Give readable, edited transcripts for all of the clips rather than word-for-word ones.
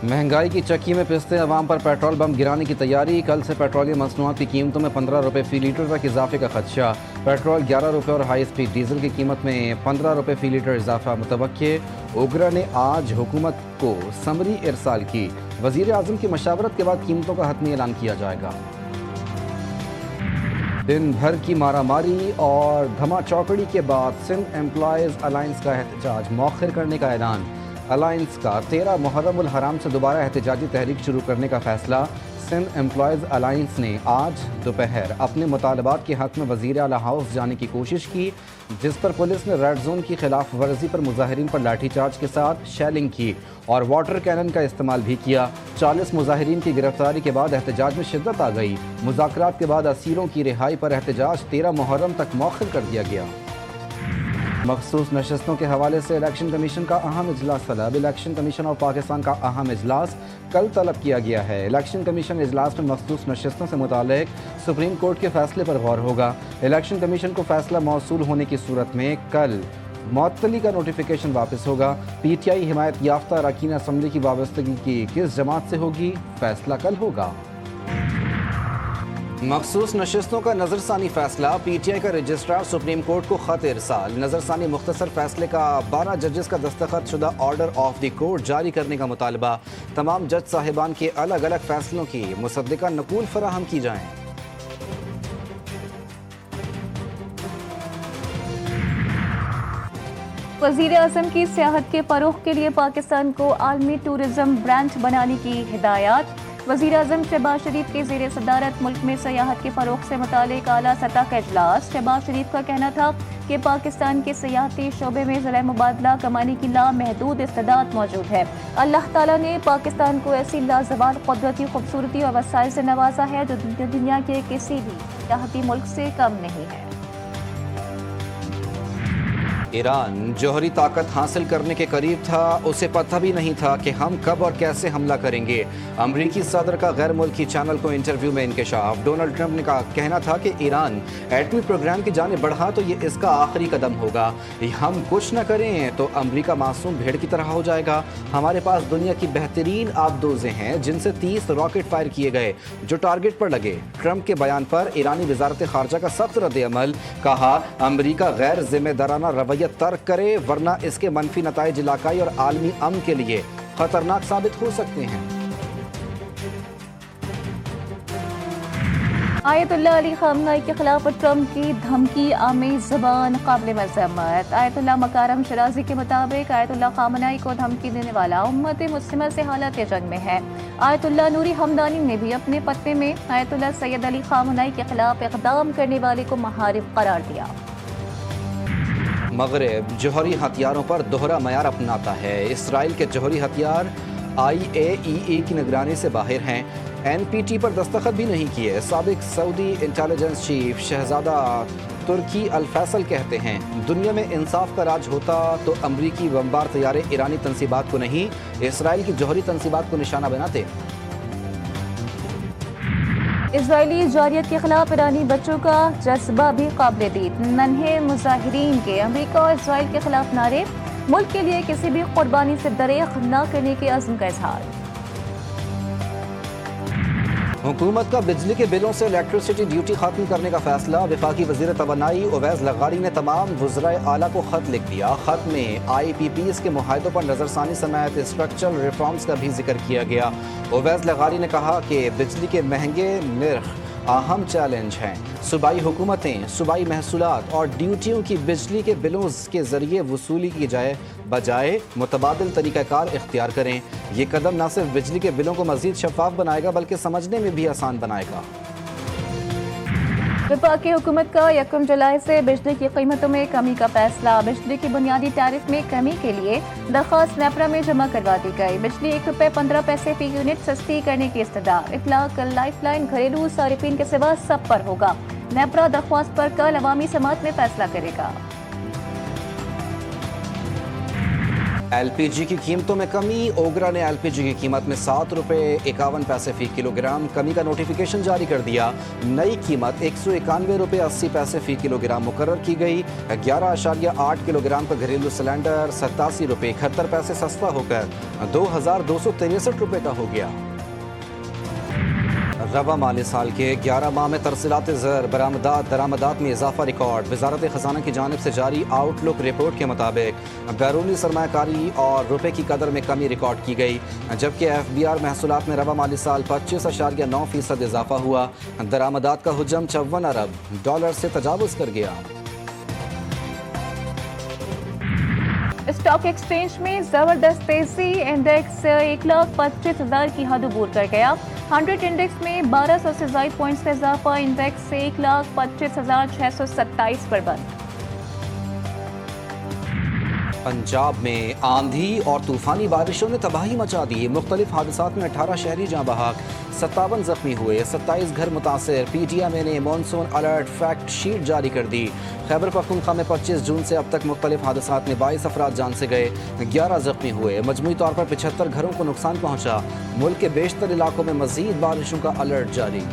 महंगाई की चक्की में पिसते अवाम पर पेट्रोल बम गिराने की तैयारी। कल से पेट्रोलियम मसनूआत की कीमतों में 15 रुपये फ़ी लीटर तक इजाफे का खदशा। पेट्रोल 11 रुपये और हाई स्पीड डीजल की कीमत में 15 रुपये फ़ी लीटर इजाफा मुतवक्के। उगरा ने आज हुकूमत को समरी इरसाल की। वज़ीर आज़म की मशावरत के बाद कीमतों का हतमी ऐलान किया जाएगा। दिन भर की मारामारी और धमा चौकड़ी के बाद सिंध एम्प्लॉयज़ अलायंस का एहतजाज मौखर करने का ऐलान। अलायंस का 13 मुहर्रम उल हराम से दोबारा एहतजाजी तहरीक शुरू करने का फैसला। सिंध एम्प्लॉयज़ अलायंस ने आज दोपहर अपने मुतालबात के हक़ में वज़ीर आला हाउस जाने की कोशिश की, जिस पर पुलिस ने रेड जोन की खिलाफ वर्जी पर मुजाहिरीन पर लाठीचार्ज के साथ शेलिंग की और वाटर कैनन का इस्तेमाल भी किया। 40 मुजाहिरीन की गिरफ्तारी के बाद एहतजाज में शिद्दत आ गई। मुज़ाकरात के बाद असीरों की रिहाई पर एहतजाज 13 मुहर्रम तक मौखर कर दिया गया। मखसूस नशस्तों के हवाले से इलेक्शन कमीशन का अहम इजलास तलब। इलेक्शन कमीशन ऑफ पाकिस्तान का अहम इजलास कल तलब किया गया है। इलेक्शन कमीशन इजलास में मखसूस नशस्तों से मुतालिक सुप्रीम कोर्ट के फैसले पर गौर होगा। इलेक्शन कमीशन को फैसला मौसूल होने की सूरत में कल मुअत्तली का नोटिफिकेशन वापस होगा। PTI हिमायत याफ्ता अरकान असम्बली की वाबस्तगी की किस जमात से होगी, फैसला कल होगा। मखसूस नशस्तों का नज़रसानी फैसला। PTI का रजिस्ट्रार सुप्रीम कोर्ट को ख़त इरसाल। नज़रसानी मुख्तसर फैसले का 12 जजेस का दस्तखत शुदा ऑर्डर ऑफ द कोर्ट जारी करने का मुतालबा। तमाम जज साहिबान के अलग अलग फैसलों की मुसद्दिका नकूल फराहम की जाएँ। वज़ीर आज़म की सियाहत के फ़रोग़ के लिए पाकिस्तान को आलमी टूरिज़्म ब्रांड बनाने की हिदायत। वज़ीर आज़म शहबाज शरीफ के ज़ेर सदारत मुल्क में सियाहत के फ़रोग़ से मुतालिक आला सतह का इजलास। शहबाज शरीफ का कहना था कि पाकिस्तान के सियाहती शोबे में ज़राए मुबादला कमाने की लामहदूद इस्तेदाद मौजूद है। अल्लाह ताला ने पाकिस्तान को ऐसी लाजवाब कुदरती खूबसूरती और वसाइल से नवाजा है जो दुनिया के किसी भी सियाहती मुल्क से कम नहीं है। ईरान जौहरी ताकत हासिल करने के करीब था, उसे पता भी नहीं था कि हम कब और कैसे हमला करेंगे। अमरीकी सदर का गैर मुल्की चैनल को इंटरव्यू में इंकशाफ। डोनाल्ड ट्रंप ने कहना था कि ईरान एटमी प्रोग्राम की जाने बढ़ा तो ये इसका आखिरी कदम होगा। हम कुछ न करें तो अमरीका मासूम भेड़ की तरह हो जाएगा। हमारे पास दुनिया की बेहतरीन आबदोज़ें हैं जिनसे 30 रॉकेट फायर किए गए जो टारगेट पर लगे। ट्रंप के बयान पर ईरानी वजारत खारजा का सख्त रद्द-ए-अमल। कहा, अमरीका गैर जिम्मेदाराना रवैया तर्क करे वरना इसके मनफी नताइज इलाकाई और आलमी अमन के लिए खतरनाक साबित हो सकते हैं। आयतुल्लाह अली खामनेई के खिलाफ ट्रंप की धमकी आमेज ज़बान काबिल मज़म्मत। आयतुल्लाह मकारम शराजी के मुताबिक आयतुल्लाह खामनेई को धमकी देने वाला उम्मत मुस्लिमा से हालत जंग में है। आयतुल्लाह नूरी हमदानी ने भी अपने फतवे में आयतुल्लाह सैयद अली खामनेई के खिलाफ इक़दाम करने वाले को मुहारिब करार दिया। मगरब जौहरी हथियारों पर दोहरा मयार अपनाता है। इसराइल के जौहरी हथियार IAEA की निगरानी से बाहर हैं। NPT पर दस्तखत भी नहीं किए। साबिक सऊदी इंटेलिजेंस चीफ शहजादा तुर्की अल फैसल कहते हैं, दुनिया में इंसाफ का राज होता तो अमरीकी बमबार तैयारे ईरानी तंसीबात को नहीं, इसराइल की जौहरी तंसीबात को निशाना बनाते। इजरायली जारियत के खिलाफ ईरानी बच्चों का जज्बा भी काबिल दीद। नन्हे मुजाहिरीन के अमेरिका और इसराइल के खिलाफ नारे। मुल्क के लिए किसी भी कुर्बानी से दरेख न करने के अज़्म का इजहार। हुकूमत का बिजली के बिलों से इलेक्ट्रिसिटी ड्यूटी खत्म करने का फैसला। वफाकी वज़ीर तवानाई उवैस लगारी ने तमाम वज़राए आला को खत लिख दिया। खत में IPPs के मुआहदों पर नज़रसानी समेत स्ट्रक्चरल रिफॉर्म्स का भी जिक्र किया गया। उवैस लगारी ने कहा कि बिजली के महंगे निर्ख अहम चैलेंज हैं। सूबाई हुकूमतें सूबाई महसूलात और ड्यूटियों की बिजली के बिलों के ज़रिए वसूली की बजाय मुतबादिल तरीक़ाकार इख्तियार करें। ये कदम न सिर्फ बिजली के बिलों को मज़ीद शफ़ाफ बनाएगा बल्कि समझने में भी आसान बनाएगा। वफाकी हुकूमत का 1 जुलाई से बिजली की कीमतों में कमी का फैसला। बिजली की बुनियादी टैरिफ में कमी के लिए दरख्वास्त नेपरा में जमा करवा दी गई। बिजली 1 रुपये 15 पैसे फी यूनिट सस्ती करने की इस्तदा। इतला कल लाइफ लाइन घरेलू सारिफिन के सिवा सब पर होगा। नेपरा दरख्वास्त पर कल अवामी समात में फैसला करेगा। एलपीजी की कीमतों में कमी। ओगरा ने एलपीजी की कीमत में ₹7.51 फी किलोग्राम कमी का नोटिफिकेशन जारी कर दिया। नई कीमत ₹191.80 फी किलोग्राम मुकर्रर की गई। 11.8 किलोग्राम का घरेलू सिलेंडर ₹87.71 सस्ता होकर ₹2,263 का हो गया। रवा माली साल के 11 माह में तरसीलात ज़र बरामदात दरामदात में इजाफा रिकॉर्ड। वजारत ख़जाना की जानिब से जारी आउटलुक रिपोर्ट के मुताबिक बैरूनी सरमाकारी और रुपए की कदर में कमी रिकॉर्ड की गई, जबकि FBR महसूलात में रवा माली साल 25.9% इजाफा हुआ। दरामदात का हुजम $54 अरब से तजावुज़ कर गया। स्टॉक एक्सचेंज में जबरदस्त तेजी। इंडेक्स 1,25,000 की हद अबूर कर गया। 100 इंडेक्स में 1200 से ज़ायद पॉइंट्स का इजाफा। इंडेक्स 1,25,627 पर बंद। पंजाब में आंधी और तूफानी बारिशों ने तबाही मचा दी। मुख्तलिफ हादसात में 18 शहरी जाँ बहक, 57 जख्मी हुए, 27 घर मुतासर। PTMA ने मानसून अलर्ट फैक्ट शीट जारी कर दी। खैबर पख्तूनख्वा में 25 जून से अब तक मुख्तलिफ हादसात में 22 अफराद जान से गए, 11 जख्मी हुए। मजमूई तौर पर 75 घरों को नुकसान पहुँचा। मुल्क के बेशतर इलाकों में मजीद बारिशों का अलर्ट जारी।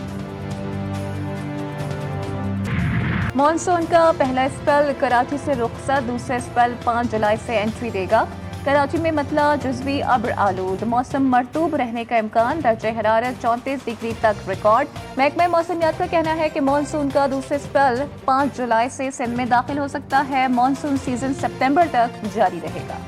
मॉनसून का पहला स्पेल कराची से रुखसत, दूसरा स्पेल 5 जुलाई से एंट्री देगा। कराची में मतला जुज़वी अब्र आलूद, मौसम मरतूब रहने का इम्कान। दर्जे हरारत 34 डिग्री तक रिकॉर्ड। महकमा मौसमियात का कहना है कि मॉनसून का दूसरा स्पेल 5 जुलाई से सिंध में दाखिल हो सकता है। मॉनसून सीजन सितंबर तक जारी रहेगा।